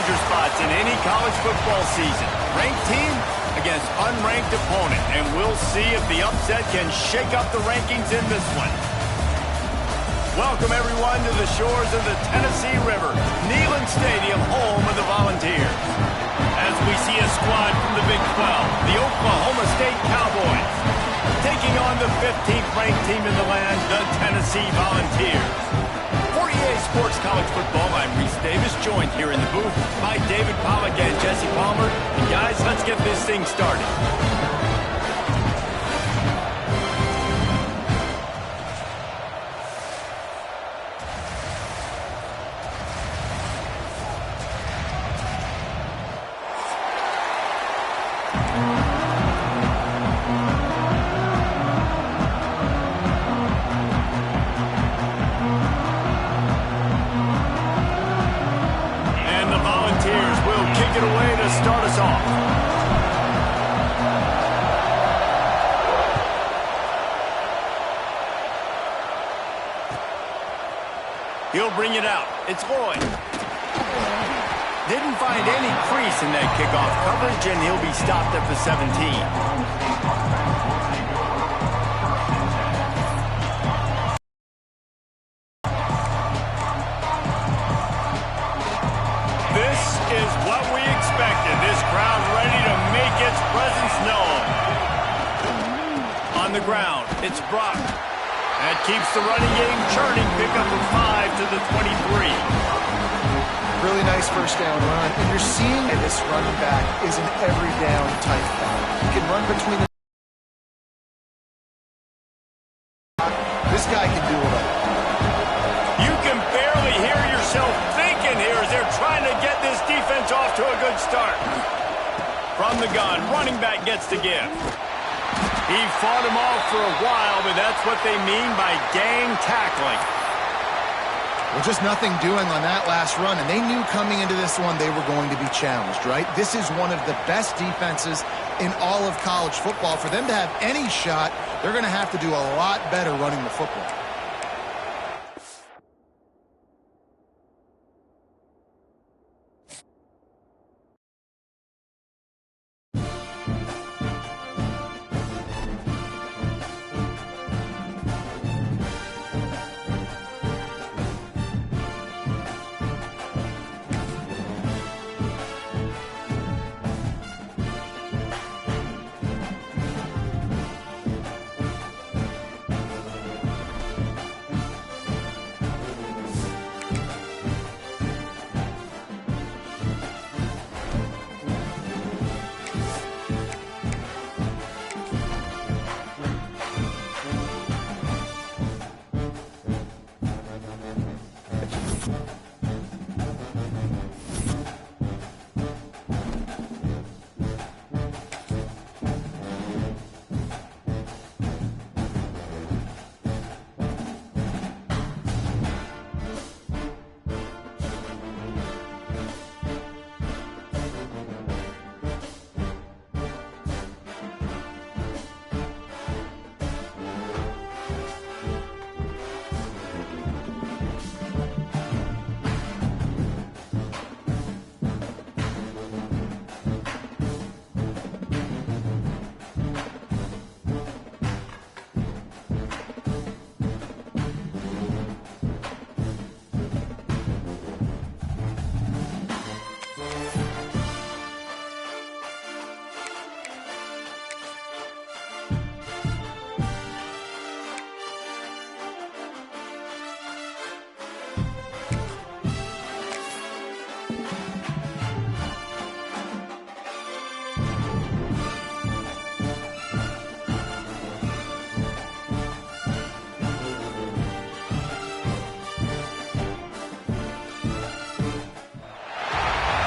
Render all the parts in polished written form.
danger spots in any college football season. Ranked team against unranked opponent, and we'll see if the upset can shake up the rankings in this one. Welcome, everyone, to the shores of the Tennessee River, Neyland Stadium, home of the Volunteers. As we see a squad from the Big 12, the Oklahoma State Cowboys, taking on the 15th ranked team in the land, the Tennessee Volunteers. For EA Sports College Football, I'm Reese Davis, joined here in the booth by David Pollack and Jesse Palmer. And guys, let's get this thing started. He'll bring it out. It's Lloyd. Didn't find any crease in that kickoff coverage, and he'll be stopped at the 17. This is what we expected. This crowd ready to make its presence known. On the ground, it's Brock. That keeps the running game churning. Pick up a 5 to the 23. Really nice first down run. And you're seeing that this running back is an every down type back. He can run between the... This guy can do it all. You can barely hear yourself thinking here as they're trying to get this defense off to a good start. From the gun, running back gets the give. He fought him off for a while, but that's what they mean by gang tackling. Well, just nothing doing on that last run, and they knew coming into this one they were going to be challenged, right? This is one of the best defenses in all of college football. For them to have any shot, they're going to have to do a lot better running the football.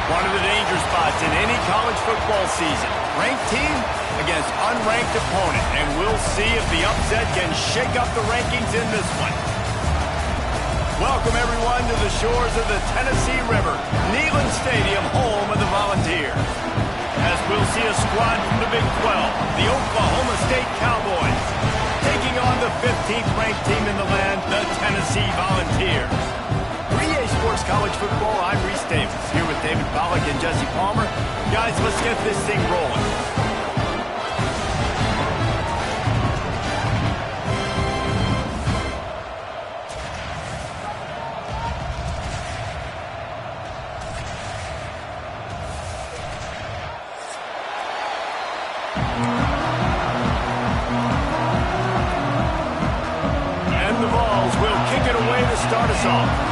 One of the danger spots in any college football season. Ranked team against unranked opponent. And we'll see if the upset can shake up the rankings in this one. Welcome, everyone, to the shores of the Tennessee River, Neyland Stadium, home of the Volunteers. As we'll see a squad from the Big 12, the Oklahoma State Cowboys, taking on the 15th ranked team in the land, the Tennessee Volunteers. For EA Sports Sports College Football. I'm Reese Davis, here with David Pollack and Jesse Palmer. Guys, let's get this thing rolling. And the Vols will kick it away to start us off.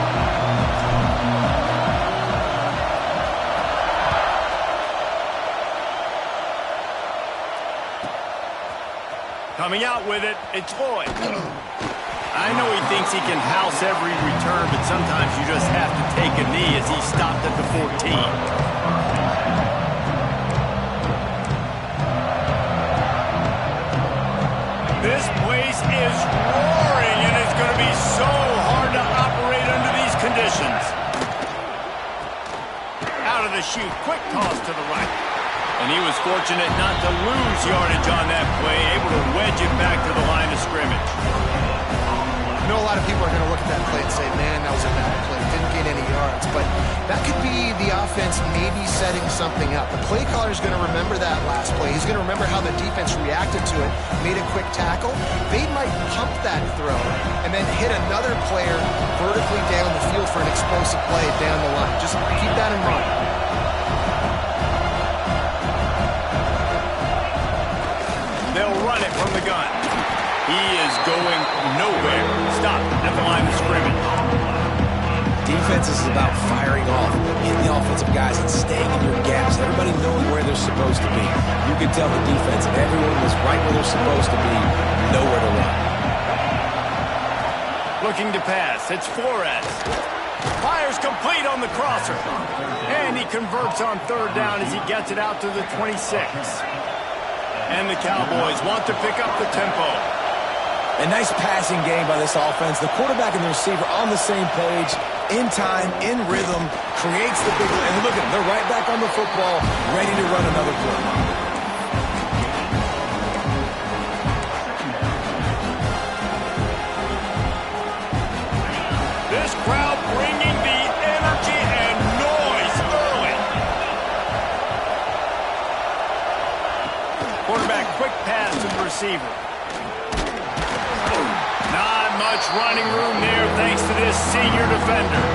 Coming out with it, it's Floyd. I know he thinks he can house every return, but sometimes you just have to take a knee as he stopped at the 14. This place is roaring, and it's going to be so hard to operate under these conditions. Out of the chute, quick toss to the right. And he was fortunate not to lose yardage on that play, able to wedge it back to the line of scrimmage. I know a lot of people are going to look at that play and say, man, that was a bad play. Didn't gain any yards. But that could be the offense maybe setting something up. The play caller is going to remember that last play. He's going to remember how the defense reacted to it, made a quick tackle. They might pump that throw and then hit another player vertically down the field for an explosive play down the line. Just keep that in mind. They'll run it from the gun. He is going nowhere. Stop at the line of scrimmage. Defense is about firing off, hitting the offensive guys and staying in your gaps. Everybody knowing where they're supposed to be. You can tell the defense, everyone was right where they're supposed to be, nowhere to run. Looking to pass. It's Flores. Fires complete on the crosser. And he converts on third down as he gets it out to the 26. And the Cowboys want to pick up the tempo. A nice passing game by this offense. The quarterback and the receiver on the same page, in time, in rhythm, creates the big... And look at them. They're right back on the football, ready to run another play. This crowd bringing the energy and noise early. Quarterback, quick pass to the receiver. Not much running room there thanks to this senior defender.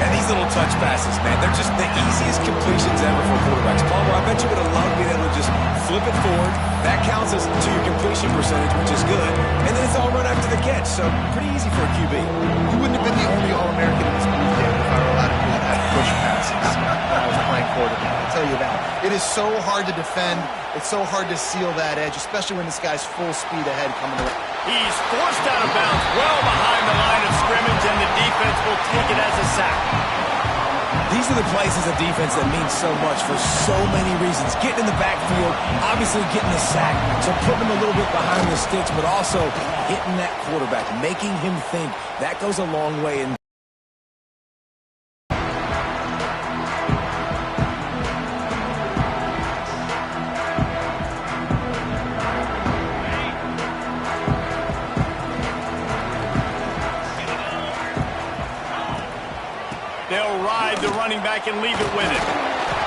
And these little touch passes, man, they're just the easiest completions ever for quarterbacks. Palmer, I bet you would have loved being able to just flip it forward. That counts as to your completion percentage, which is good. And then it's all run after the catch, so pretty easy for a QB. You wouldn't have been the only All-American in this group, David, if I were allowed to do that push passes when I was playing quarterback. I'll tell you that. It is so hard to defend. It's so hard to seal that edge, especially when this guy's full speed ahead coming around. He's forced out of bounds well behind the line of scrimmage, and the defense will take it as a sack. These are the plays as a defense that mean so much for so many reasons. Getting in the backfield, obviously getting the sack, so putting him a little bit behind the sticks, but also hitting that quarterback, making him think. That goes a long way in. They'll ride the running back and leave it with him.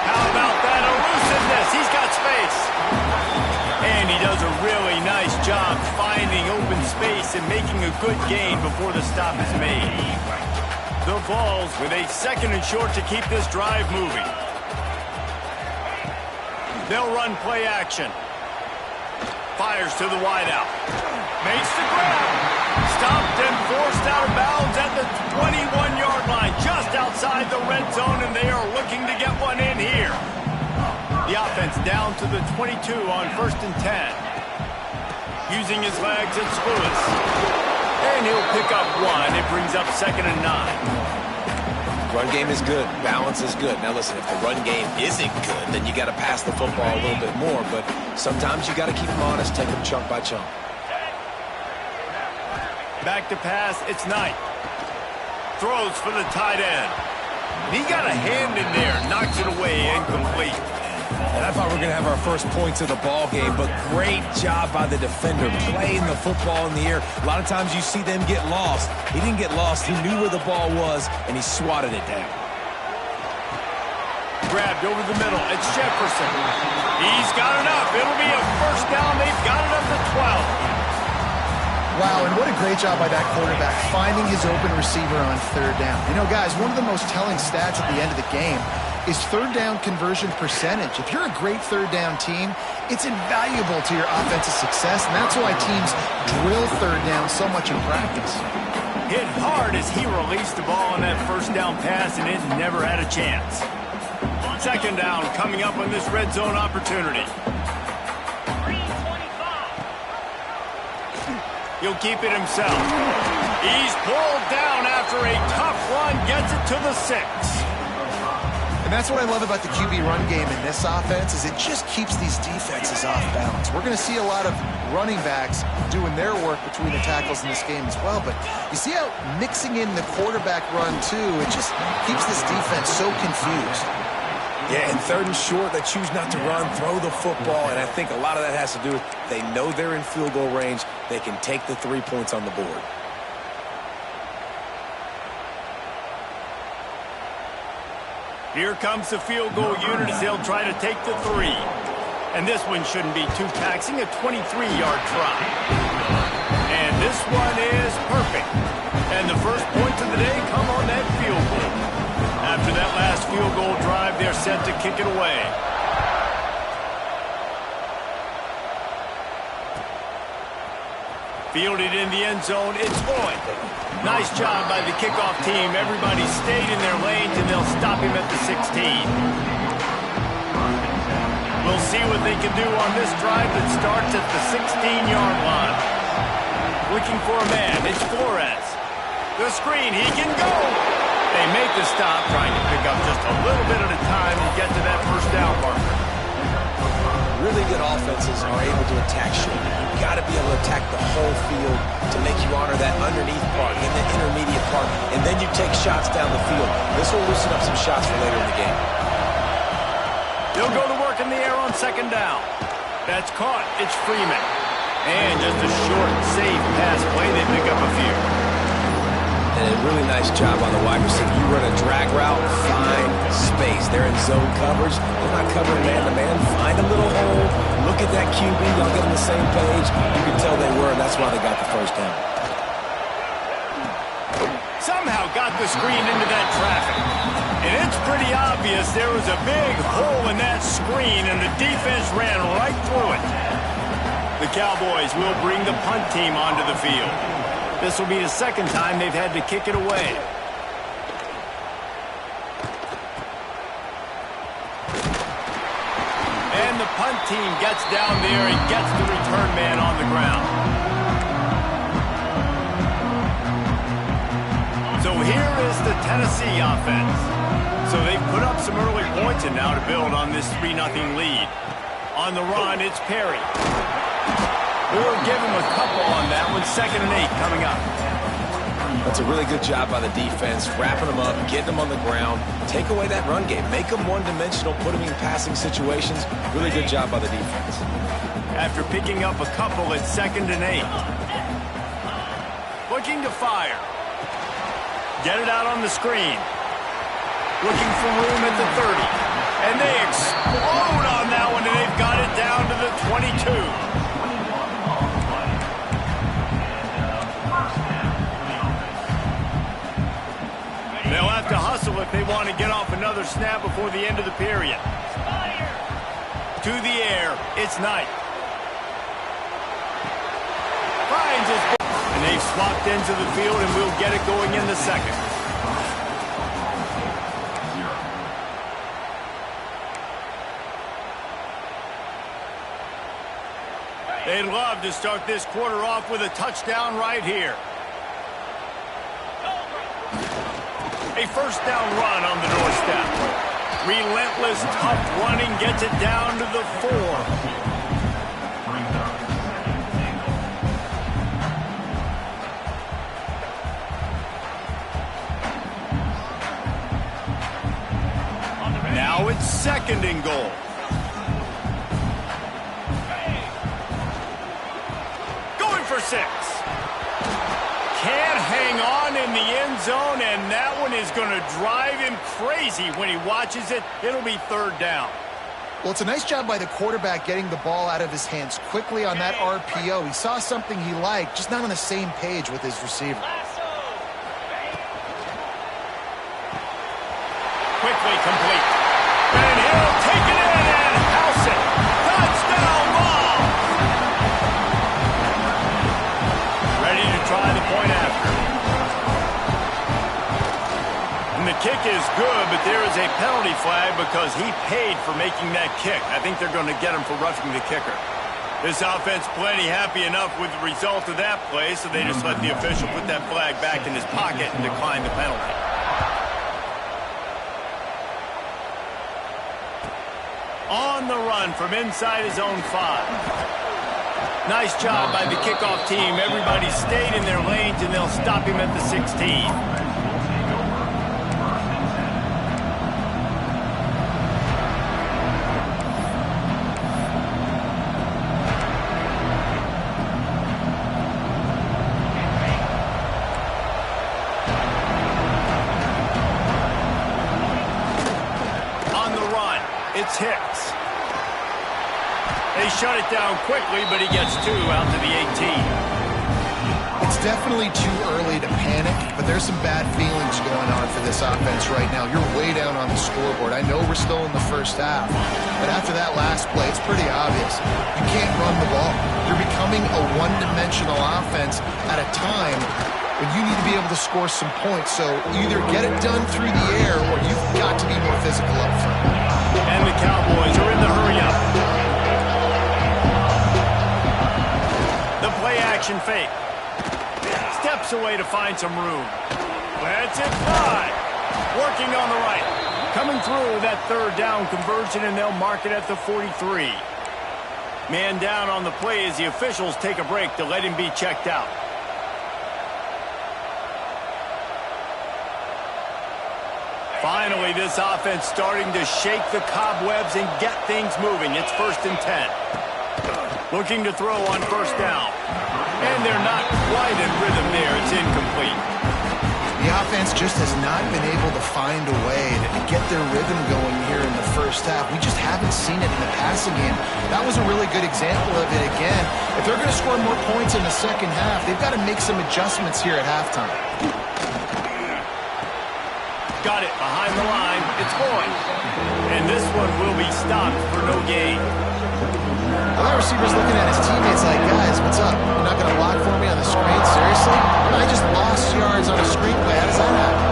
How about that elusiveness? He's got space. And he does a really nice job finding open space and making a good gain before the stop is made. The Vols with a second and short to keep this drive moving. They'll run play action. Fires to the wideout. Makes the grab. Stopped and forced out of bounds at the 21-yard line, just outside the red zone, and they are looking to get one in here. The offense down to the 22 on 1st and 10. Using his legs, it's Lewis. And he'll pick up one. It brings up 2nd and 9. Run game is good. Balance is good. Now listen, if the run game isn't good, then you got to pass the football a little bit more. But sometimes you got to keep them honest, take them chunk by chunk. Back to pass, it's Knight. Throws for the tight end. He got a hand in there, knocks it away, incomplete. And I thought we were going to have our first points of the ball game, but great job by the defender playing the football in the air. A lot of times you see them get lost. He didn't get lost. He knew where the ball was, and he swatted it down. Grabbed over the middle. It's Jefferson. He's got enough. It'll be a first down. They've got it up to 12. Wow, and what a great job by that quarterback finding his open receiver on third down. You know, guys, one of the most telling stats at the end of the game is third down conversion percentage. If you're a great third down team, it's invaluable to your offensive success, and that's why teams drill third down so much in practice. Hit hard as he released the ball on that first down pass, and it never had a chance. Second down coming up on this red zone opportunity. He'll keep it himself. He's pulled down after a tough run, gets it to the 6. And that's what I love about the QB run game in this offense is it just keeps these defenses off balance. We're going to see a lot of running backs doing their work between the tackles in this game as well. But you see how mixing in the quarterback run, too, it just keeps this defense so confused. Yeah, and third and short, they choose not to run, throw the football, and I think a lot of that has to do with they know they're in field goal range. They can take the 3 points on the board. Here comes the field goal unit as they'll try to take the 3. And this one shouldn't be too taxing, a 23-yard try. And this one is perfect. And the first points of the day come on that field goal. After that last field goal drive, they're set to kick it away. Fielded in the end zone, it's Boyd. Nice job by the kickoff team. Everybody stayed in their lanes, and they'll stop him at the 16. We'll see what they can do on this drive that starts at the 16-yard line. Looking for a man, it's Flores. The screen, he can go. They make the stop, trying to pick up just a little bit at a time to get to that first down marker. Really good offenses are able to attack short. You've got to be able to attack the whole field to make you honor that underneath part and the intermediate part, and then you take shots down the field. This will loosen up some shots for later in the game. They'll go to work in the air on second down. That's caught. It's Freeman. And just a short, safe pass play. They pick up a few. And a really nice job on the wide receiver. You run a drag route, find space. They're in zone coverage. They're not covering man-to-man. Find a little hole. Look at that QB. Y'all get on the same page. You can tell they were, and that's why they got the first down. Somehow got the screen into that traffic. And it's pretty obvious there was a big hole in that screen, and the defense ran right through it. The Cowboys will bring the punt team onto the field. This will be the second time they've had to kick it away. And the punt team gets down there and gets the return man on the ground. So here is the Tennessee offense. So they've put up some early points and now to build on this 3-0 lead. On the run, it's Perry. We'll give him a couple on that one. 2nd and 8 coming up. That's a really good job by the defense, wrapping them up, getting them on the ground, take away that run game, make them one-dimensional, put them in passing situations. Really good job by the defense. After picking up a couple, it's 2nd and 8. Looking to fire. Get it out on the screen. Looking for room at the 30. And they explode on that one, and they've got it down to the 22. They'll have to hustle if they want to get off another snap before the end of the period. To the air, it's Knight. Finds his ball. And they've swapped into the field, and we'll get it going in the second. They'd love to start this quarter off with a touchdown right here. A first down run on the doorstep. Relentless, tough running gets it down to the 4. Now it's 2nd and goal. the end zone, and that one is going to drive him crazy when he watches it. It'll be third down. Well, it's a nice job by the quarterback getting the ball out of his hands quickly on that RPO. He saw something he liked, just not on the same page with his receiver. Quickly complete. And he'll take it in and house it. Touchdown ball. Ready to try the point after. And the kick is good, but there is a penalty flag because he paid for making that kick. I think they're going to get him for roughing the kicker. This offense plenty happy enough with the result of that play, so they just let the official put that flag back in his pocket and decline the penalty. On the run from inside his own 5. Nice job by the kickoff team. Everybody stayed in their lanes, and they'll stop him at the 16. It's Hicks. They shut it down quickly, but he gets 2 out to the 18. It's definitely too early to panic, but there's some bad feelings going on for this offense right now. You're way down on the scoreboard. I know we're still in the first half, but after that last play, it's pretty obvious. You can't run the ball. You're becoming a one-dimensional offense at a time when you need to be able to score some points. So either get it done through the air or you've got to be more physical up front. And the Cowboys are in the hurry-up. The play-action fake. Steps away to find some room. Lets it fly. Working on the right. Coming through with that third down conversion, and they'll mark it at the 43. Man down on the play as the officials take a break to let him be checked out. Finally, this offense starting to shake the cobwebs and get things moving. It's 1st and 10. Looking to throw on first down. And they're not quite in rhythm there. It's incomplete. The offense just has not been able to find a way to get their rhythm going here in the first half. We just haven't seen it in the passing game. That was a really good example of it again. If they're going to score more points in the second half, they've got to make some adjustments here at halftime. Got it behind the line. It's going. And this one will be stopped for no gain. Well, that receiver's looking at his teammates like, guys, what's up? You're not going to block for me on the screen? Seriously? I just lost yards on a screenplay. How does that happen?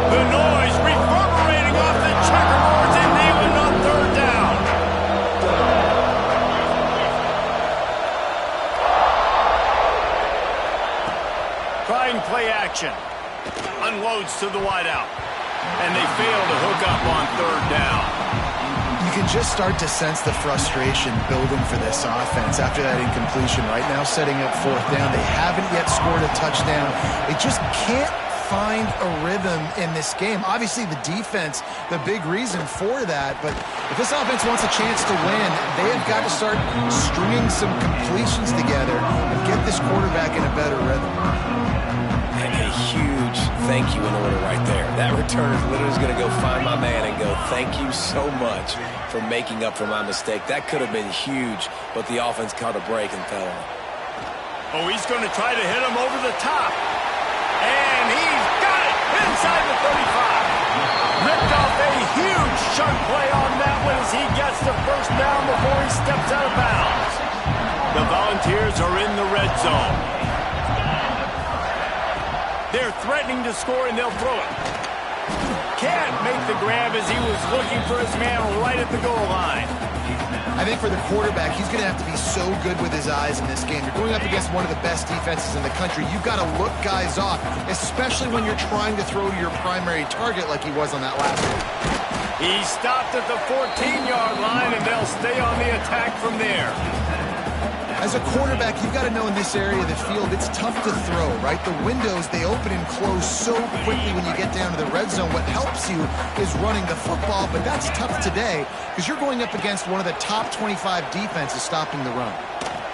The noise reverberating off the checkerboards and Neyland on third down. Trying play action. Unloads to the wideout. And they fail to hook up on third down. You can just start to sense the frustration building for this offense after that incompletion. Right now, setting up fourth down. They haven't yet scored a touchdown. They just can't find a rhythm in this game. Obviously, the defense, the big reason for that. But if this offense wants a chance to win, they have got to start stringing some completions together and get this quarterback in a better rhythm. And a huge thank you in order right there. That returner is literally going to go find my man and go, thank you so much for making up for my mistake. That could have been huge, but the offense caught a break and fell on it. Oh, he's going to try to hit him over the top. And he's got it inside the 35. Ripped off a huge chunk play on that one as he gets the first down before he steps out of bounds. The Volunteers are in the red zone. They're threatening to score, and they'll throw it. Can't make the grab as he was looking for his man right at the goal line. I think for the quarterback, he's going to have to be so good with his eyes in this game. You're going up against one of the best defenses in the country. You've got to look guys off, especially when you're trying to throw to your primary target like he was on that last one. He stopped at the 14-yard line, and they'll stay on the attack from there. As a quarterback, you've got to know in this area of the field, it's tough to throw, right? The windows, they open and close so quickly when you get down to the red zone. What helps you is running the football, but that's tough today because you're going up against one of the top 25 defenses stopping the run.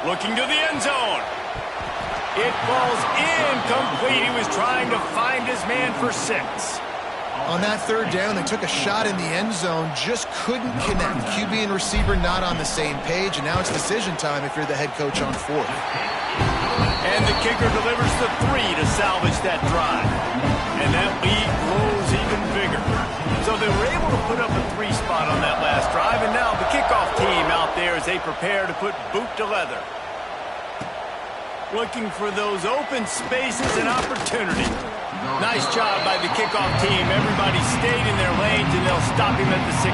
Looking to the end zone. It falls incomplete lead. He was trying to find his man for 6. On that third down, they took a shot in the end zone, just couldn't connect. QB and receiver not on the same page, and now it's decision time if you're the head coach on 4th. And the kicker delivers the 3 to salvage that drive. And that lead grows even bigger. So they were able to put up a 3 spot on that last drive, and now the kickoff team out there as they prepare to put boot to leather. Looking for those open spaces and opportunity. Nice job by the kickoff team. Everybody stayed in their lanes, and they'll stop him at the 16.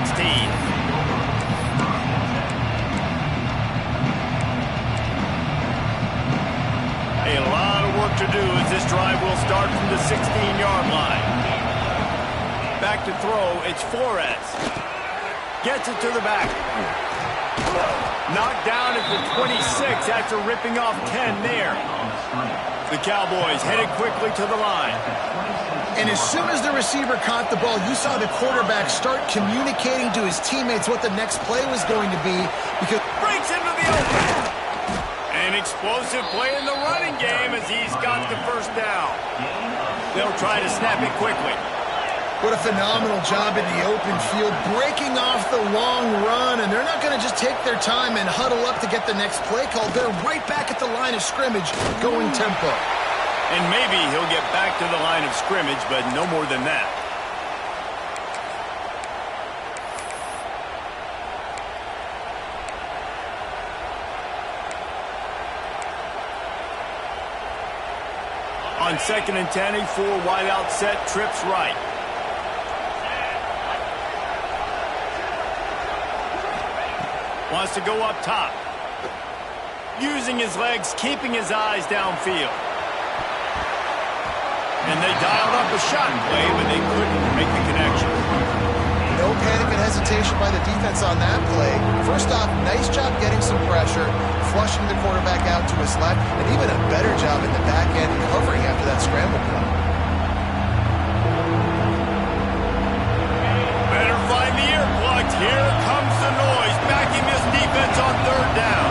A lot of work to do as this drive will start from the 16-yard line. Back to throw, it's Flores. Gets it to the back. Knocked down at the 26 after ripping off 10 there. The Cowboys headed quickly to the line. And as soon as the receiver caught the ball, you saw the quarterback start communicating to his teammates what the next play was going to be, because Breaks into the open. An explosive play in the running game as he's got the first down. They'll try to snap it quickly. what a phenomenal job in the open field, breaking off the long run, and they're not going to just take their time and huddle up to get the next play call. They're right back at the line of scrimmage, going tempo. And maybe he'll get back to the line of scrimmage, but no more than that. On 2nd and 10, a 4 wide out set, trips right. Wants to go up top. Using his legs, keeping his eyes downfield. And they dialed up a shot play, but they couldn't make the connection. No panic and hesitation by the defense on that play. First off, nice job getting some pressure, flushing the quarterback out to his left, and even a better job in the back end covering after that scramble play. Better find the ear plugs. Here comes the noise, backing this defense on 3rd down.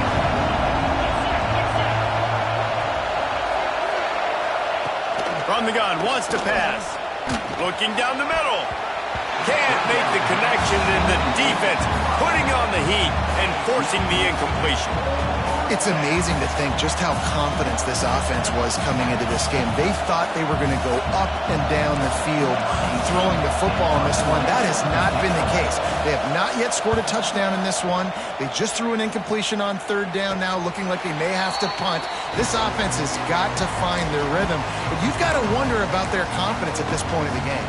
From the gun, wants to pass. Looking down the middle. Can't make the connection, and the defense putting on the heat and forcing the incompletion. It's amazing to think just how confident this offense was coming into this game. They thought they were going to go up and down the field throwing the football in this one. That has not been the case. They have not yet scored a touchdown in this one. They just threw an incompletion on 3rd down now, looking like they may have to punt. This offense has got to find their rhythm, but you've got to wonder about their confidence at this point of the game.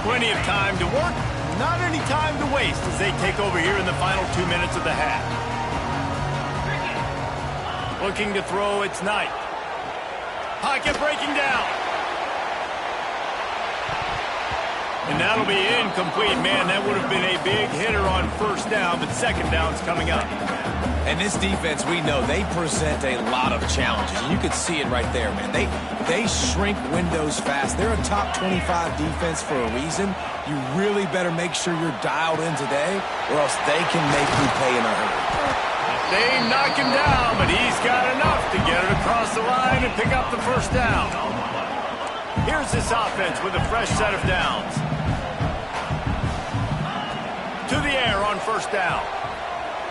Plenty of time to work, not any time to waste as they take over here in the final 2 minutes of the half. Looking to throw, it's Knight. Pocket breaking down. And that'll be incomplete. Man, that would have been a big hitter on 1st down, but 2nd down's coming up. And this defense, we know, they present a lot of challenges. And you can see it right there, man. They shrink windows fast. They're a top 25 defense for a reason. You really better make sure you're dialed in today, or else they can make you pay in a hurry. They knock him down, but he's got enough to get it across the line and pick up the 1st down. Here's this offense with a fresh set of downs. To the air on 1st down.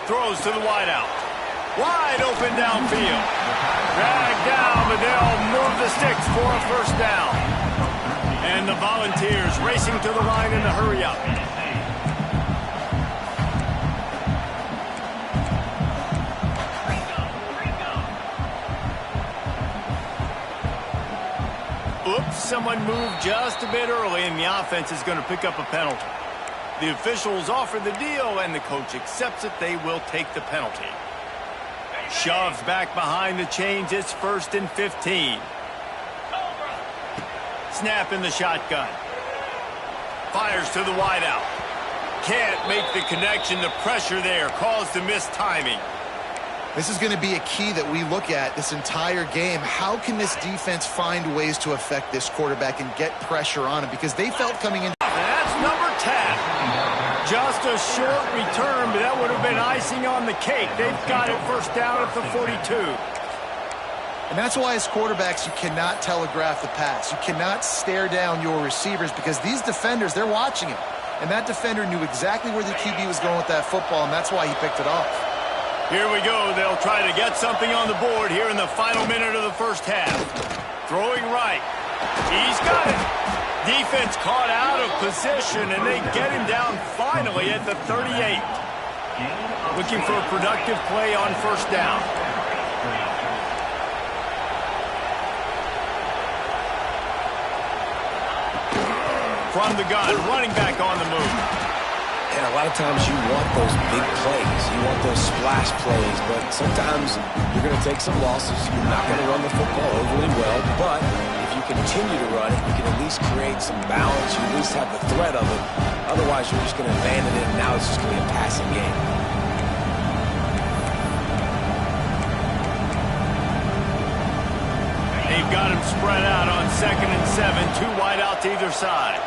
Throws to the wideout. Wide open downfield. Dragged down, but they'll move the sticks for a 1st down. And the Volunteers racing to the line in the hurry-up. Oops, someone moved just a bit early, and the offense is going to pick up a penalty. The officials offer the deal, and the coach accepts it. They will take the penalty. Shoves back behind the chains. It's 1st and 15. Snap in the shotgun. Fires to the wideout. Can't make the connection. The pressure there caused the missed timing. This is going to be a key that we look at this entire game. How can this defense find ways to affect this quarterback and get pressure on him? Because they felt coming in. That's number 10. Just a short return, but that would have been icing on the cake. They've got it 1st down at the 42. And that's why as quarterbacks, you cannot telegraph the pass. You cannot stare down your receivers because these defenders, they're watching it. And that defender knew exactly where the QB was going with that football, and that's why he picked it off. Here we go. They'll try to get something on the board here in the final minute of the first half. Throwing right. He's got it. Defense caught out of position, and they get him down finally at the 38. Looking for a productive play on first down. From the gun, running back on the move. And a lot of times you want those big plays. You want those splash plays, but sometimes you're going to take some losses. You're not going to run the football overly well, but if you continue to run it, you can at least create some balance. You at least have the threat of it. Otherwise, you're just going to abandon it, and now it's just going to be a passing game. They've got him spread out on 2nd and 7, 2 wide out to either side.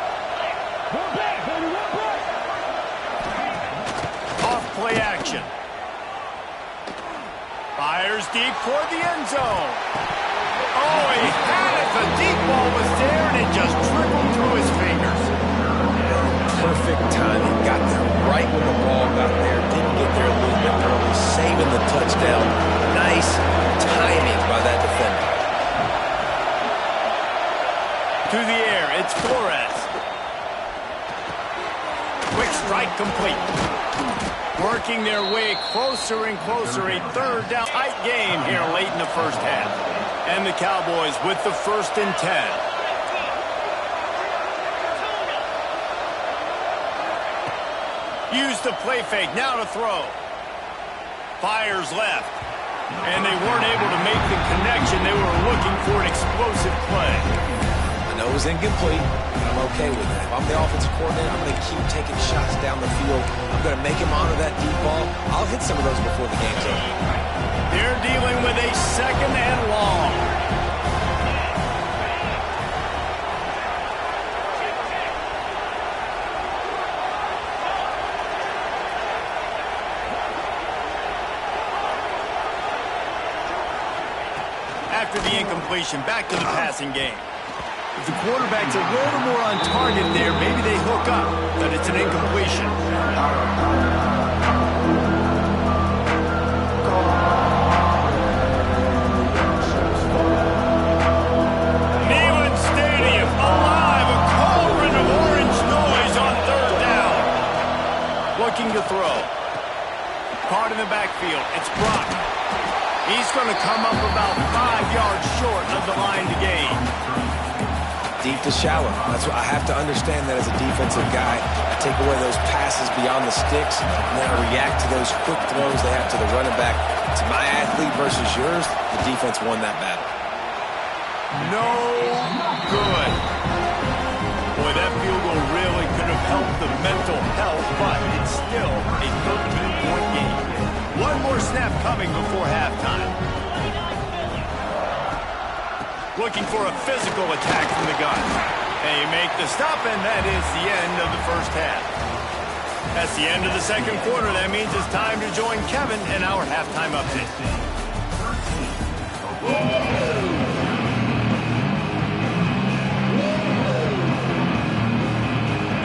Off play action. Fires deep toward the end zone. Oh, he had it. The deep ball was there, and it just trickled through his fingers. Perfect timing. Got there right when the ball got there. Didn't get there a little bit early. Saving the touchdown. Nice timing by that defender. To the air, it's Flores. Quick strike complete. Working their way closer and closer. A third down. Tight game here late in the first half. And the Cowboys with the 1st and 10. Use the play fake. Now to throw. Fires left. And they weren't able to make the connection. They were looking for an explosive play. I know it was incomplete. I'm okay with it. If I'm the offensive coordinator, I'm going to keep taking shots down the field. I'm going to make him honor that deep ball. I'll hit some of those before the game's over. They're dealing with a 2nd and long. After the incompletion, back to the passing game. If the quarterback's a little more on target there, maybe they hook up, but it's an incompletion. Neyland Stadium, alive, a cauldron of orange noise on 3rd down. Looking to throw. Caught in the backfield, it's Brock. He's going to come up about 5 yards short of the line to gain. Deep to shallow. That's what I have to understand that as a defensive guy. I take away those passes beyond the sticks, and then I react to those quick throws they have to the running back. It's my athlete versus yours. The defense won that battle. No good. Boy, that field goal really could have helped the mental health, but it's still a 13-point game. One more snap coming before halftime. Looking for a physical attack from the gun. They make the stop, and that is the end of the first half. That's the end of the second quarter. That means it's time to join Kevin in our halftime update.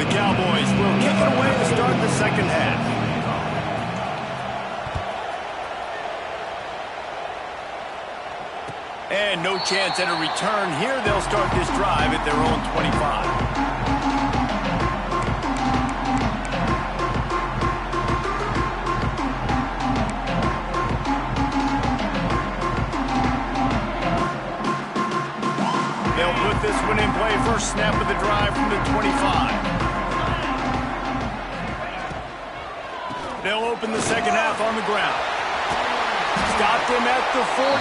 The Cowboys will kick it away to start the second half. And no chance at a return here. They'll start this drive at their own 25. They'll put this one in play. First snap of the drive from the 25. They'll open the second half on the ground. Stopped him at the 41,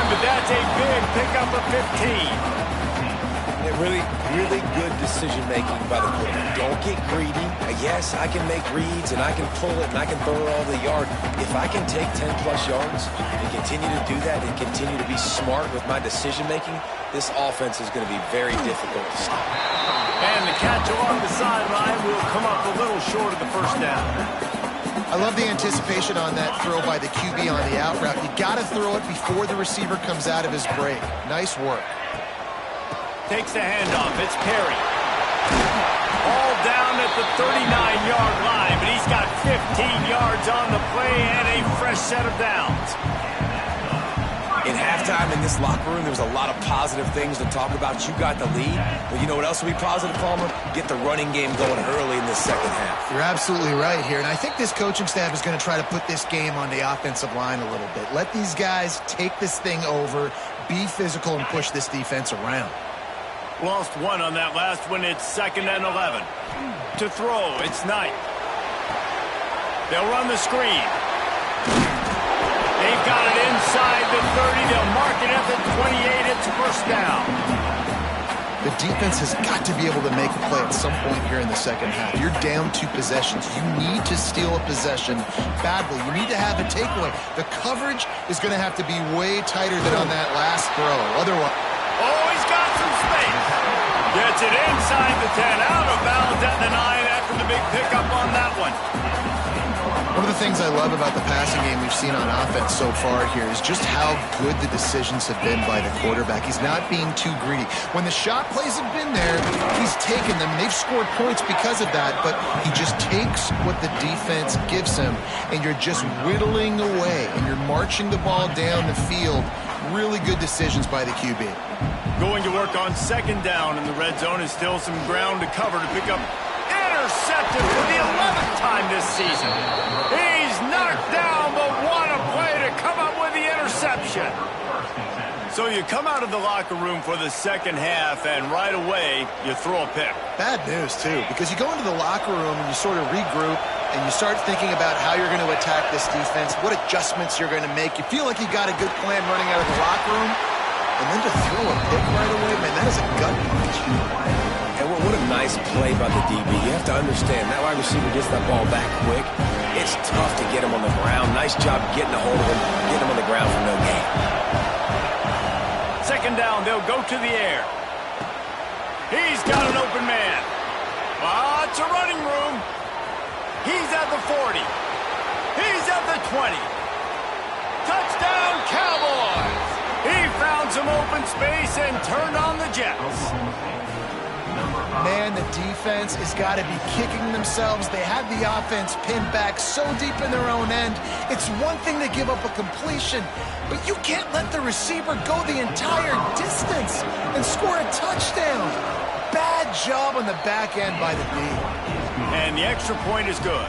but that's a big pickup of 15. Really good decision-making by the quarterback. Don't get greedy. Yes, I can make reads, and I can pull it, and I can throw it all the yard. If I can take 10-plus yards and continue to do that and continue to be smart with my decision-making, this offense is going to be very difficult to stop. And the catch along the sideline will come up a little short of the first down. I love the anticipation on that throw by the QB on the out route. You got to throw it before the receiver comes out of his break. Nice work. Takes the handoff. It's Perry. All down at the 39-yard line, but he's got 15 yards on the play and a fresh set of downs. In halftime in this locker room, there was a lot of positive things to talk about. You got the lead, but you know what else will be positive, Palmer? Get the running game going early in the second half. You're absolutely right here, and I think this coaching staff is going to try to put this game on the offensive line a little bit. Let these guys take this thing over, be physical, and push this defense around. Lost one on that last one. It's 2nd and 11. To throw, it's Knight. They'll run the screen. They've got it inside the 30. They'll mark it at the 28. It's first down. The defense has got to be able to make a play at some point here in the second half. You're down 2 possessions. You need to steal a possession badly. You need to have a takeaway. The coverage is going to have to be way tighter than on that last throw. Otherwise... Oh, he's got some space. Gets it inside the 10. Out of bounds at the 9 after the big pickup on that one. One of the things I love about the passing game we've seen on offense so far here is just how good the decisions have been by the quarterback. He's not being too greedy. When the shot plays have been there, he's taken them. They've scored points because of that, but he just takes what the defense gives him, and you're just whittling away, and you're marching the ball down the field. Really good decisions by the QB. Going to work on 2nd down, and the red zone is still some ground to cover to pick up. Intercepted for the 11th time this season. He's knocked down, but what a play to come up with the interception. So you come out of the locker room for the second half, and right away, you throw a pick. Bad news, too, because you go into the locker room and you sort of regroup, and you start thinking about how you're going to attack this defense, what adjustments you're going to make. You feel like you got a good plan running out of the locker room, and then to throw a pick right away, man, that is a gut punch. And what a nice play by the DB. You have to understand, that wide receiver gets that ball back quick. It's tough to get him on the ground. Nice job getting a hold of him, getting him on the ground for no gain. 2nd down, they'll go to the air. He's got an open man. Lots of running room. He's at the 40. He's at the 20. Touchdown, Cowboys! He found some open space and turned on the Jets. Man, the defense has got to be kicking themselves. They had the offense pinned back so deep in their own end. It's one thing to give up a completion, but you can't let the receiver go the entire distance and score a touchdown. Bad job on the back end by the D. And the extra point is good.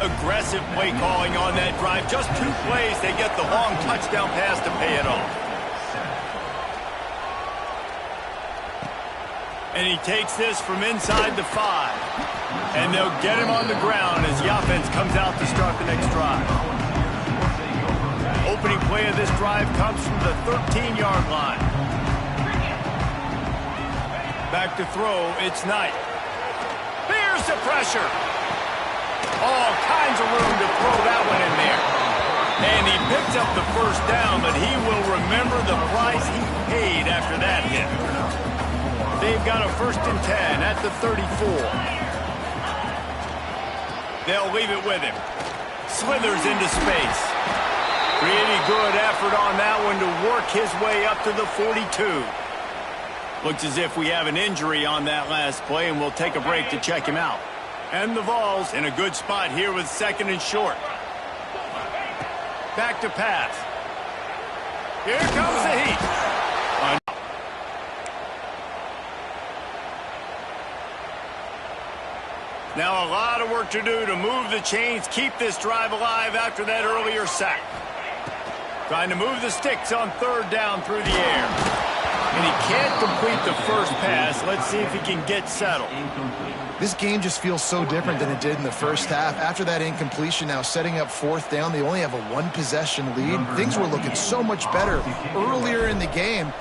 Aggressive play calling on that drive. Just 2 plays, they get the long touchdown pass to pay it off. And he takes this from inside the 5. And they'll get him on the ground as the offense comes out to start the next drive. Opening play of this drive comes from the 13-yard line. Back to throw, it's Knight. Here's the pressure. All kinds of room to throw that one in there. And he picks up the first down, but he will remember the price he paid after that hit. They've got a 1st and 10 at the 34. They'll leave it with him. Slithers into space. Pretty good effort on that one to work his way up to the 42. Looks as if we have an injury on that last play, and we'll take a break to check him out. And the Vols in a good spot here with 2nd and short. Back to pass. Here comes the heat. Now a lot of work to do to move the chains, keep this drive alive after that earlier sack. Trying to move the sticks on 3rd down through the air. And he can't complete the first pass. Let's see if he can get settled. This game just feels so different than it did in the first half. After that incompletion, now setting up 4th down, they only have a 1-possession lead. Things were looking so much better earlier in the game.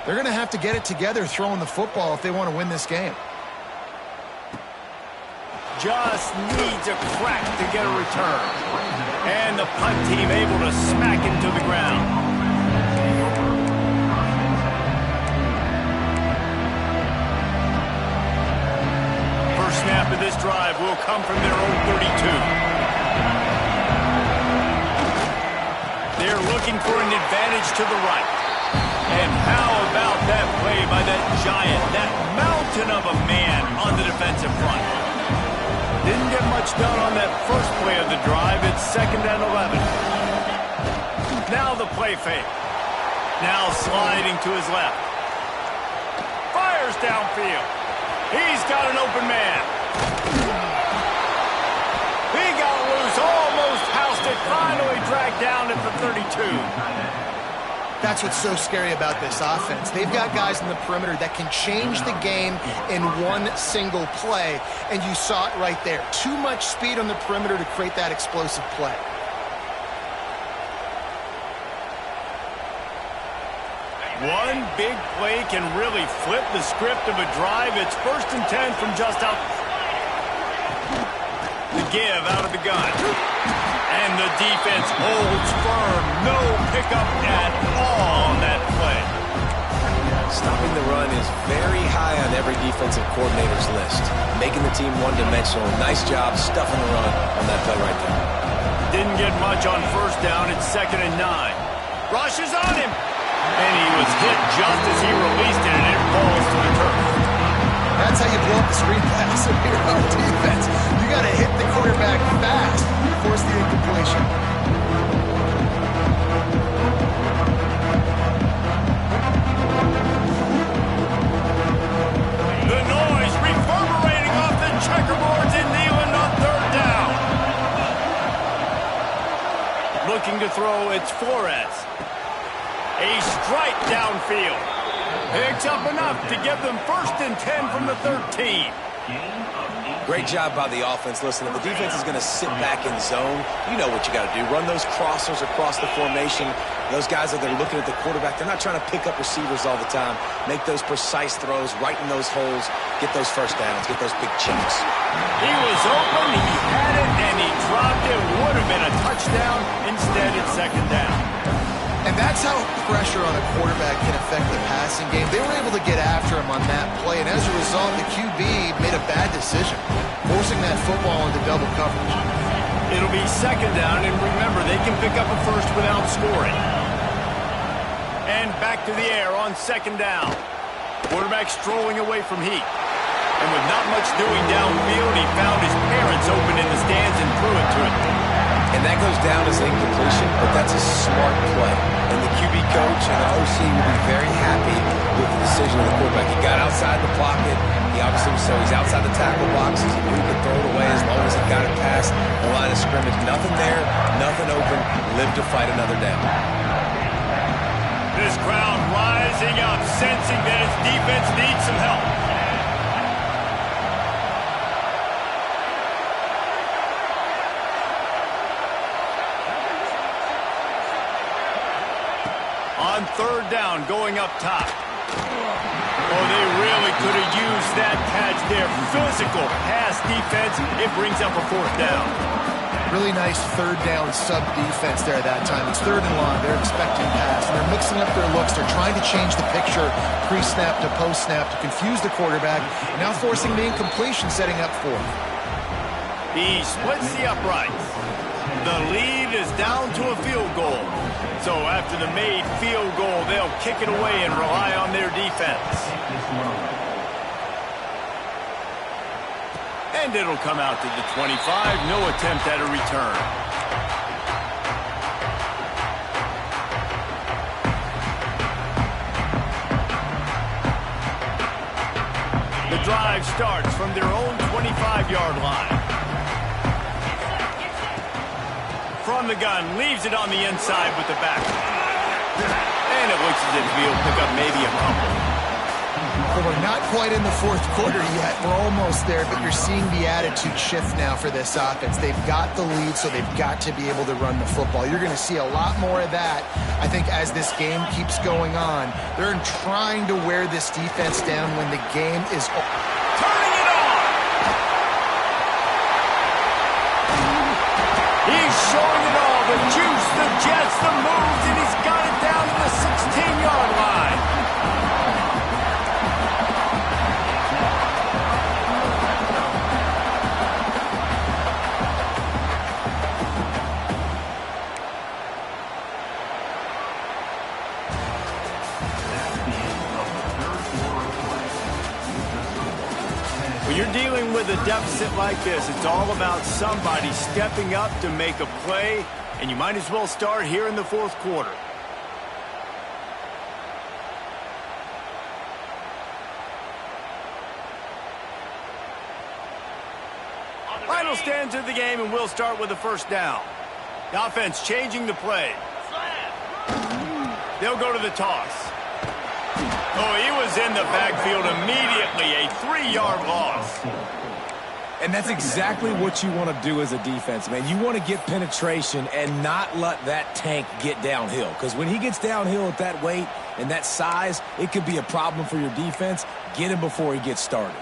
They're going to have to get it together throwing the football if they want to win this game. Just needs a crack to get a return. And the punt team able to smack him to the ground. First snap of this drive will come from their own 32. looking for an advantage to the right. And how about that play by that giant, that mountain of a man on the defensive front? Didn't get much done on that first play of the drive. It's 2nd and 11. Now the play fake. Now sliding to his left. Fires downfield. He's got an open man. He got loose, almost housed it, finally dragged down at the 32. That's what's so scary about this offense. They've got guys in the perimeter that can change the game in one single play, and you saw it right there. Too much speed on the perimeter to create that explosive play. One big play can really flip the script of a drive. It's 1st and 10 from just out. The give out of the gun. And the defense holds firm. No pickup at all on that play. Stopping the run is very high on every defensive coordinator's list. Making the team one-dimensional. Nice job stuffing the run on that play right there. Didn't get much on 1st down. It's 2nd and 9. Rushes on him. And he was hit just as he released it, and it falls to the turf. That's how you blow up the screen pass if you're on defense. You got to hit the quarterback fast, force the incompletion. The noise reverberating off the checkerboards in Neyland on 3rd down. Looking to throw, it's Flores. A strike downfield. Picks up enough to give them 1st and 10 from the 13. Great job by the offense. Listen, if the defense is going to sit back in zone, you know what you got to do. Run those crossers across the formation. Those guys that are looking at the quarterback, they're not trying to pick up receivers all the time. Make those precise throws, right in those holes, get those 1st downs, get those big chunks. He was open, he had it, and he dropped it. Would have been a touchdown. Instead, it's 2nd down. And that's how pressure on a quarterback can affect the passing game. They were able to get after him on that play, and as a result, the QB made a bad decision, forcing that football into double coverage. It'll be 2nd down, and remember, they can pick up a 1st without scoring. And back to the air on 2nd down. Quarterback strolling away from heat. And with not much doing downfield, he found his parents open in the stands and threw it to him. And that goes down as incompletion, but that's a smart play. And the QB coach and the OC will be very happy with the decision of the quarterback. He got outside the pocket. He obviously so he's outside the tackle boxes. He knew he could throw it away as long as he got it past the line of scrimmage. Nothing there, nothing open. Live to fight another down. This crowd rising up, sensing that his defense needs some help. On 3rd down, going up top. Oh, they really could have used that catch there. Physical pass defense. It brings up a 4th down. Really nice 3rd down sub-defense there that time. It's 3rd and long. They're expecting pass, and they're mixing up their looks. They're trying to change the picture pre-snap to post-snap to confuse the quarterback, and now forcing the incompletion, setting up 4th. He splits the uprights. The lead is down to a field goal. So after the made field goal, they'll kick it away and rely on their defense. And it'll come out to the 25. No attempt at a return. The drive starts from their own 25-yard line. From the gun, leaves it on the inside with the back. And it looks as if he'll pick up maybe a couple. Well, we're not quite in the 4th quarter yet. We're almost there, but you're seeing the attitude shift now for this offense. They've got the lead, so they've got to be able to run the football. You're going to see a lot more of that, I think, as this game keeps going on. They're trying to wear this defense down when the game is turning it on! He's showing it all, the juice, the jets, the moves, and he's got it down to the 16-yard line. When you're dealing with a deficit like this, it's all about somebody stepping up to make a play, and you might as well start here in the fourth quarter. Final stands of the game, and we'll start with the first down. The offense changing the play. They'll go to the toss. Oh, he was in the backfield immediately. A 3-yard loss. And that's exactly what you want to do as a defense, man. You want to get penetration and not let that tank get downhill. Because when he gets downhill at that weight and that size, it could be a problem for your defense. Get him before he gets started.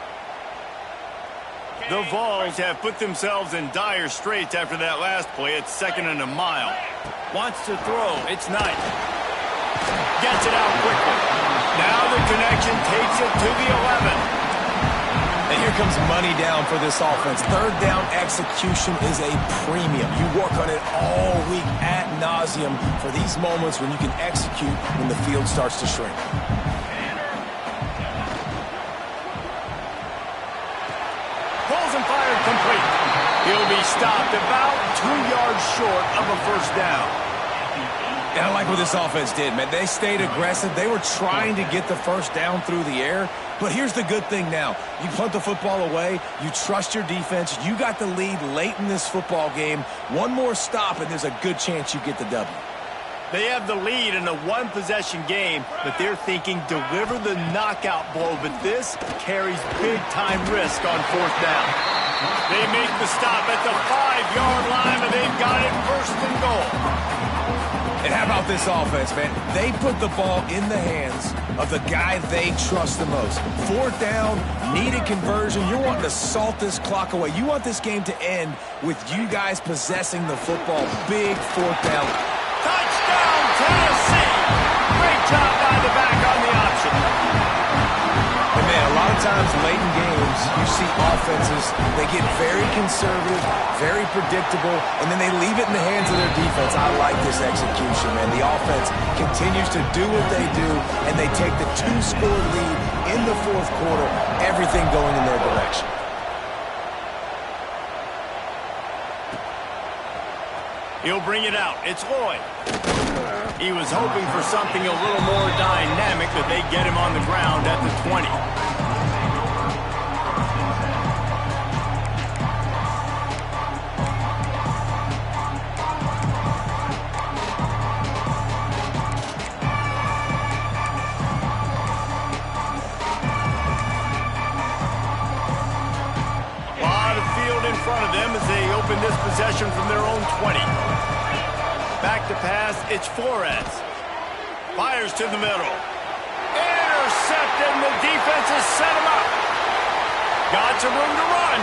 The Vols have put themselves in dire straits after that last play. It's 2nd and a mile. Wants to throw. It's Knight. Gets it out quickly. Now the connection takes it to the 11. And here comes money down for this offense. Third down execution is a premium. You work on it all week ad nauseum for these moments when you can execute when the field starts to shrink. Pulls and fired complete. He'll be stopped about 2 yards short of a first down. And I like what this offense did, man. They stayed aggressive. They were trying to get the first down through the air. But here's the good thing now. You punt the football away. You trust your defense. You got the lead late in this football game. One more stop, and there's a good chance you get the W. They have the lead in a one-possession game, but they're thinking deliver the knockout blow. But this carries big-time risk on fourth down. They make the stop at the 5-yard line, and they've got it 1st and goal. And how about this offense, man? They put the ball in the hands of the guy they trust the most. 4th down, needed conversion. You're wanting to salt this clock away. You want this game to end with you guys possessing the football. Big 4th down. Touchdown, Tennessee! Great job by the back on the option. And man, a lot of times late in games, you see offenses, they get very conservative, very predictable, and then they leave it in the hands of their defense. I like this execution, man. The offense continues to do what they do, and they take the 2-score lead in the fourth quarter, everything going in their direction. He'll bring it out. It's Lloyd. He was hoping for something a little more dynamic, but they get him on the ground at the 20. A lot of field in front of them as they open this possession from their own 20. Back to pass, it's Flores. Fires to the middle. Intercepted, and the defense has set him up. Got some room to run.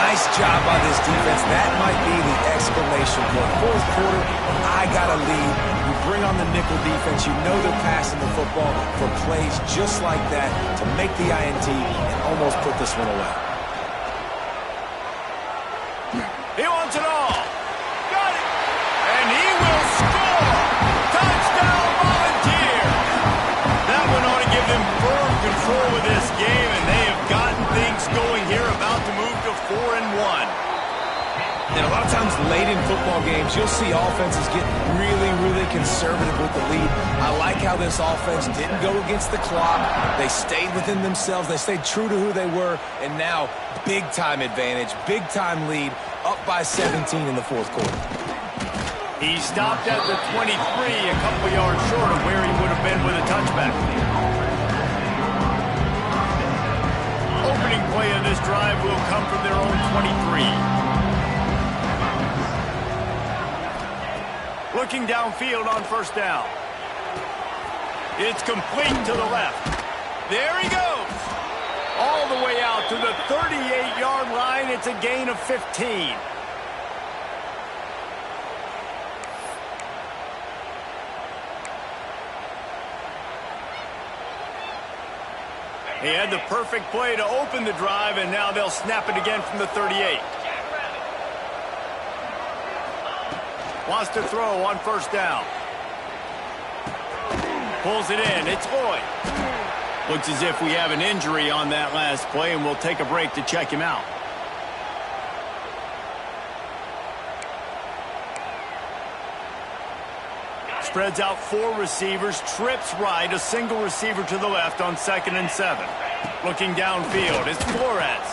Nice job by this defense. That might be the exclamation point. Fourth quarter, I got a lead. You bring on the nickel defense. You know they're passing the football for plays just like that to make the INT and almost put this one away. He wants it all. Got it. And he will score. Touchdown, Volunteers. That one ought to give them firm control of this game, and they have gotten things going here, about to move to 4-1. And a lot of times late in football games, you'll see offenses get really, really conservative with the lead. I like how this offense didn't go against the clock. They stayed within themselves. They stayed true to who they were. And now, big-time advantage, big-time lead, up by 17 in the fourth quarter. He stopped at the 23, a couple yards short of where he would have been with a touchback. Opening play of this drive will come from their own 23. Looking downfield on first down. It's complete to the left. There he goes. All the way out to the 38-yard line. It's a gain of 15. He had the perfect play to open the drive, and now they'll snap it again from the 38. Wants to throw on first down. Pulls it in. It's Lloyd. Looks as if we have an injury on that last play, and we'll take a break to check him out. Spreads out 4 receivers, trips right, a single receiver to the left on 2nd and 7. Looking downfield, it's Flores.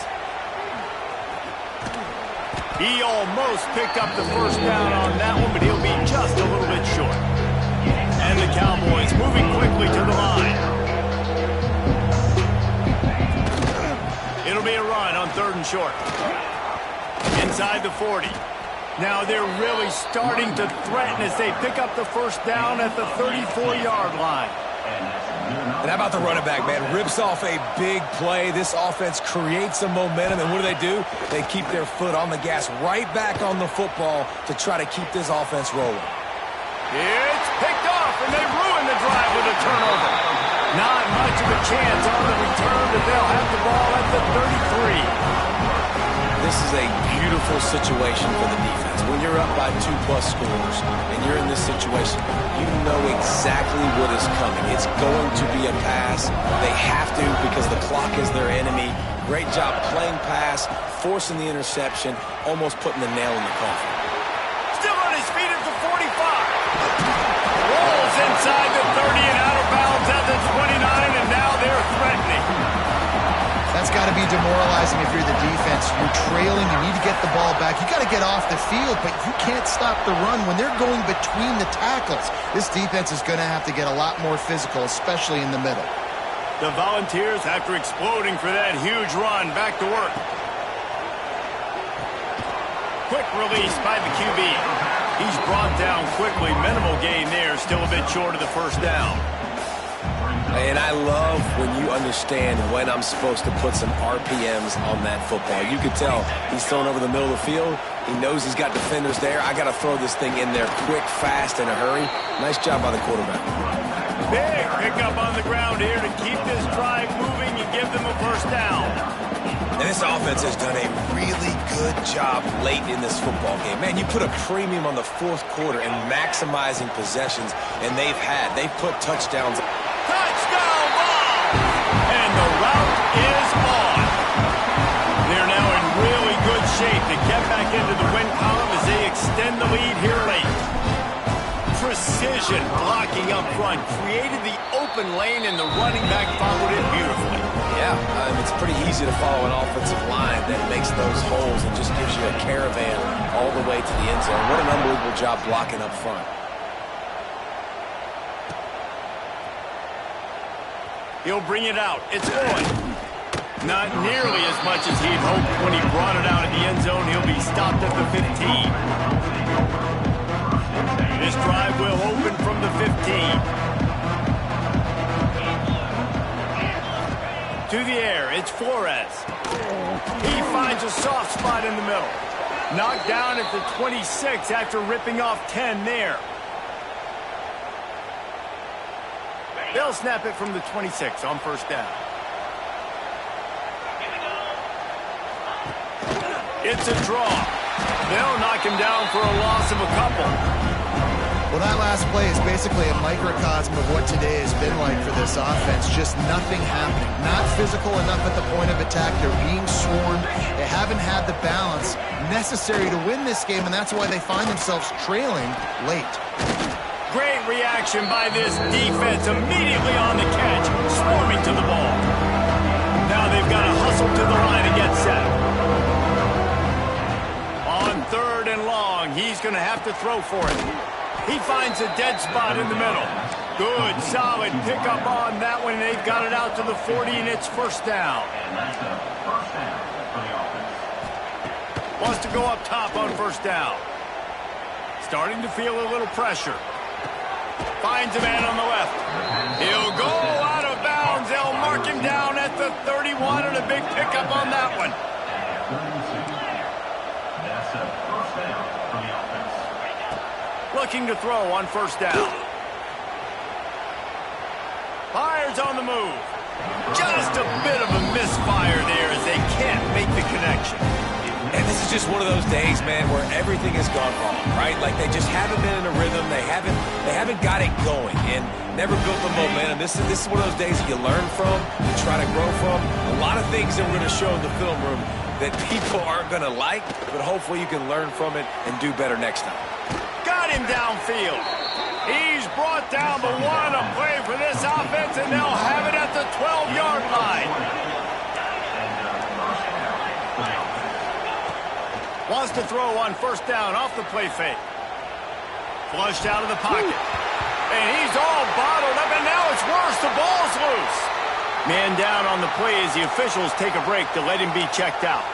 He almost picked up the first down on that one, but he'll be just a little bit short. And the Cowboys moving quickly to the line. It'll be a run on 3rd and short. Inside the 40. Now they're really starting to threaten as they pick up the first down at the 34-yard line. And how about the running back, man? Rips off a big play. This offense creates some momentum, and what do? They keep their foot on the gas right back on the football to try to keep this offense rolling. It's picked off, and they ruin the drive with a turnover. Not much of a chance on the return, but they'll have the ball at the 33. This is a beautiful situation for the defense. When you're up by 2+ scores and you're in this situation, you know exactly what is coming. It's going to be a pass. They have to because the clock is their enemy. Great job playing pass, forcing the interception, almost putting the nail in the coffin. Still on his feet at the 45. Rolls inside the 30 and out of bounds at the 29, and now they're threatening. That's got to be demoralizing if you're the defense. You're trailing. You need to get the ball back. You got to get off the field, but you can't stop the run when they're going between the tackles. This defense is going to have to get a lot more physical, especially in the middle. The Volunteers, after exploding for that huge run, back to work. Quick release by the QB. He's brought down quickly. Minimal gain there. Still a bit short of the first down. And I love when you understand when I'm supposed to put some RPMs on that football. You could tell he's thrown over the middle of the field. He knows he's got defenders there. I got to throw this thing in there quick, fast, in a hurry. Nice job by the quarterback. Big pickup on the ground here to keep this drive moving and give them a first down. And this offense has done a really good job late in this football game. Man, you put a premium on the 4th quarter and maximizing possessions, and they've put touchdowns. Touchdown ball! And the route is on. They're now in really good shape to get back into the win column as they extend the lead here late. Precision blocking up front created the open lane, and the running back followed it beautifully. Yeah, it's pretty easy to follow an offensive line that makes those holes and just gives you a caravan all the way to the end zone. What an unbelievable job blocking up front. He'll bring it out. It's on. Not nearly as much as he'd hoped when he brought it out of the end zone. He'll be stopped at the 15. This drive will open from the 15. To the air, it's Flores. He finds a soft spot in the middle. Knocked down at the 26 after ripping off 10 there. They'll snap it from the 26 on first down. It's a draw. They'll knock him down for a loss of a couple. Well, that last play is basically a microcosm of what today has been like for this offense. Just nothing happening. Not physical enough at the point of attack. They're being swarmed. They haven't had the balance necessary to win this game, and that's why they find themselves trailing late. Great reaction by this defense, immediately on the catch, swarming to the ball. Now they've got to hustle to the line and get set. On 3rd and long, he's going to have to throw for it. He finds a dead spot in the middle. Good, solid pickup on that one, and they've got it out to the 40, and it's first down. Wants to go up top on first down. Starting to feel a little pressure. Finds a man on the left. He'll go out of bounds. They'll mark him down at the 31, and a big pickup on that one. Looking to throw on first down. Fires on the move. Just a bit of a misfire there as they can't make the connection. And this is just one of those days, man, where everything has gone wrong, right? Like they just haven't been in a rhythm. They haven't got it going and never built the momentum. This is one of those days that you learn from, you try to grow from. A lot of things that we're going to show in the film room that people aren't going to like, but hopefully you can learn from it and do better next time. Got him downfield. He's brought down, but what a play for this offense, and they'll have it at the 12-yard line. Wants to throw on first down off the play fake. Flushed out of the pocket. And he's all bottled up, and now it's worse. The ball's loose. Man down on the play as the officials take a break to let him be checked out.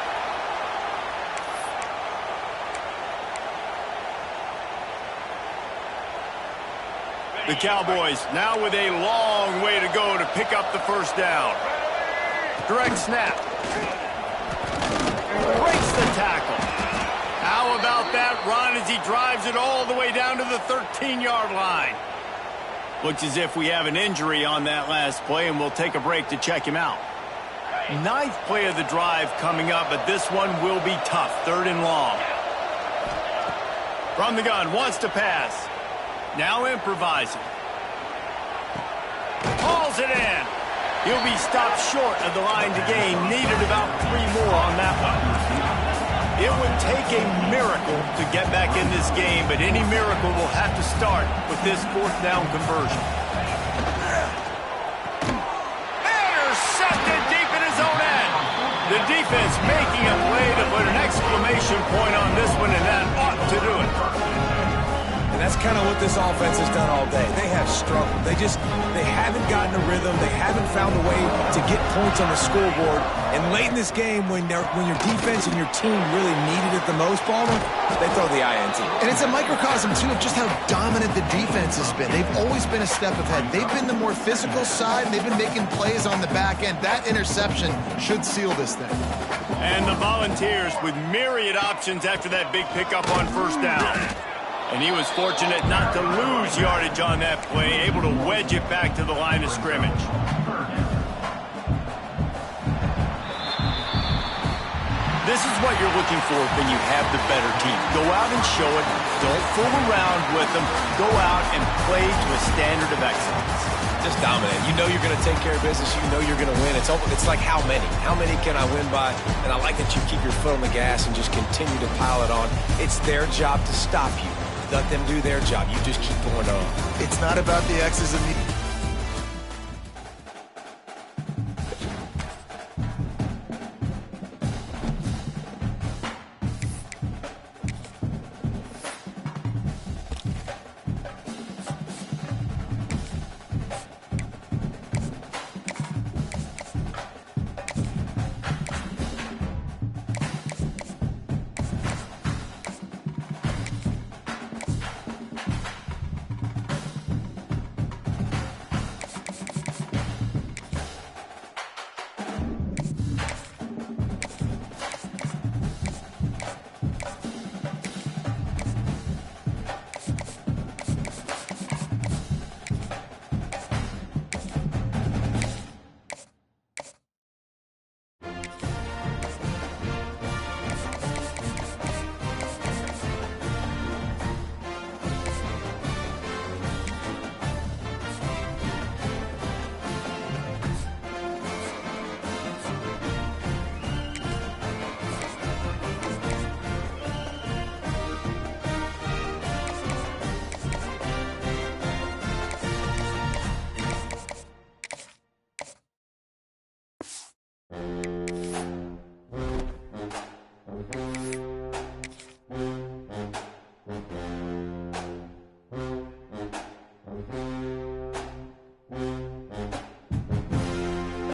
The Cowboys now with a long way to go to pick up the first down. Direct snap. Breaks the tackle. How about that run as he drives it all the way down to the 13-yard line? Looks as if we have an injury on that last play, and we'll take a break to check him out. Ninth play of the drive coming up, but this one will be tough. 3rd and long. From the gun, wants to pass. Now improvising. Hauls it in. He'll be stopped short of the line to gain. Needed about 3 more on that one. It would take a miracle to get back in this game, but any miracle will have to start with this 4th down conversion. Intercepted deep in his own end. The defense making a play to put an exclamation point on this one, and that ought to do it. And that's kind of what this offense has done all day. They have struggled. They haven't gotten a rhythm. They haven't found a way to get points on the scoreboard. And late in this game, when your defense and your team really needed it the most, Balmer, they throw the INT. And it's a microcosm, too, of just how dominant the defense has been. They've always been a step ahead. They've been the more physical side. They've been making plays on the back end. That interception should seal this thing. And the Volunteers with myriad options after that big pickup on first down. And he was fortunate not to lose yardage on that play, able to wedge it back to the line of scrimmage. This is what you're looking for when you have the better team. Go out and show it. Don't fool around with them. Go out and play to a standard of excellence. Just dominate. You know you're going to take care of business. You know you're going to win. It's like how many? How many can I win by? And I like that you keep your foot on the gas and just continue to pile it on. It's their job to stop you. Let them do their job. You just keep going on. It's not about the X's and the...